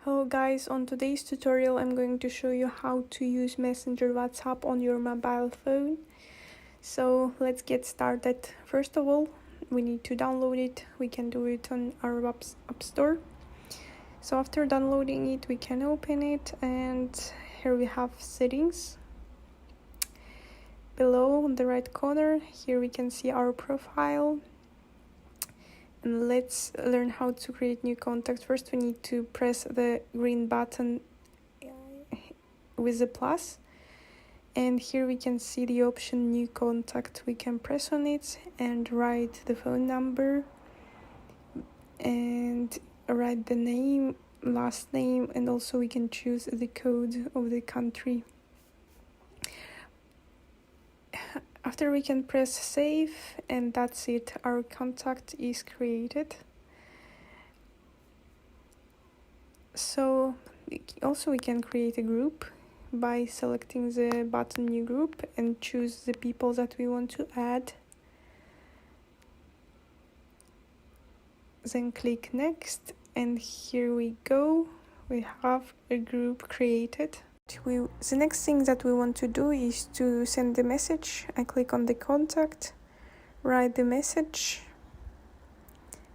Hello guys, on today's tutorial I'm going to show you how to use Messenger WhatsApp on your mobile phone. So let's get started. First of all, we need to download it. We can do it on our app store. So after downloading it, we can open it, and here we have settings. Below on the right corner, here we can see our profile. And let's learn how to create new contacts. First, we need to press the green button with the plus, and here we can see the option new contact. We can press on it and write the phone number and write the name, last name, and also we can choose the code of the country. After, we can press save, and that's it. Our contact is created. So also we can create a group by selecting the button new group and choose the people that we want to add. Then click next, and here we go. We have a group created. The next thing that we want to do is to send the message. I click on the contact, write the message,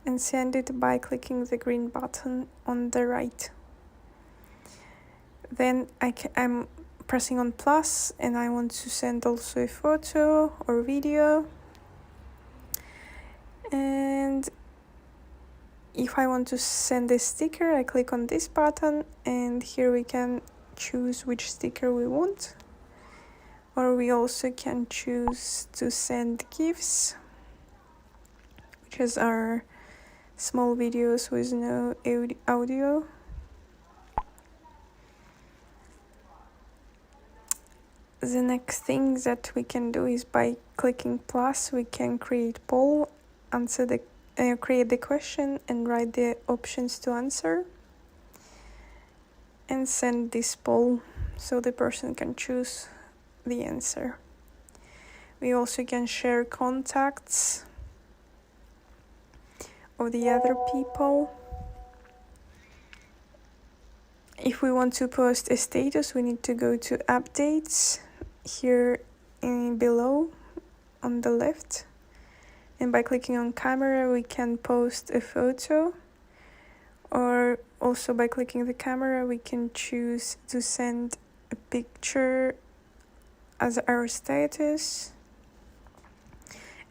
and send it by clicking the green button on the right. Then I'm pressing on plus, and I want to send also a photo or video. And if I want to send a sticker, I click on this button, and here we can choose which sticker we want. Or we also can choose to send GIFs, which is our small videos with no audio. The next thing that we can do is by clicking plus, we can create poll, create the question and write the options to answer, and send this poll so the person can choose the answer. We also can share contacts of the other people. If we want to post a status, we need to go to updates here below on the left, and by clicking on camera we can post a photo, or also by clicking the camera we can choose to send a picture as our status,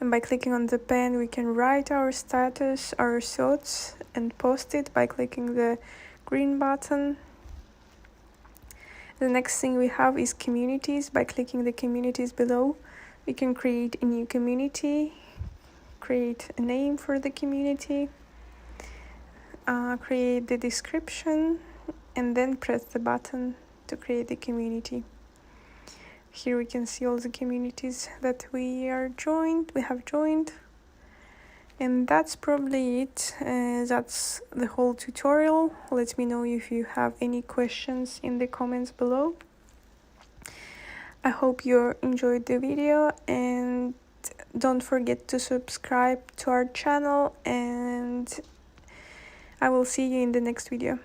and by clicking on the pen we can write our status, our thoughts, and post it by clicking the green button. The next thing we have is communities. By clicking the communities below, we can create a new community, create a name for the community, create the description, and then press the button to create the community. Here we can see all the communities that we have joined. And that's probably it. That's the whole tutorial. Let me know if you have any questions in the comments below. I hope you enjoyed the video, and don't forget to subscribe to our channel, and I will see you in the next video.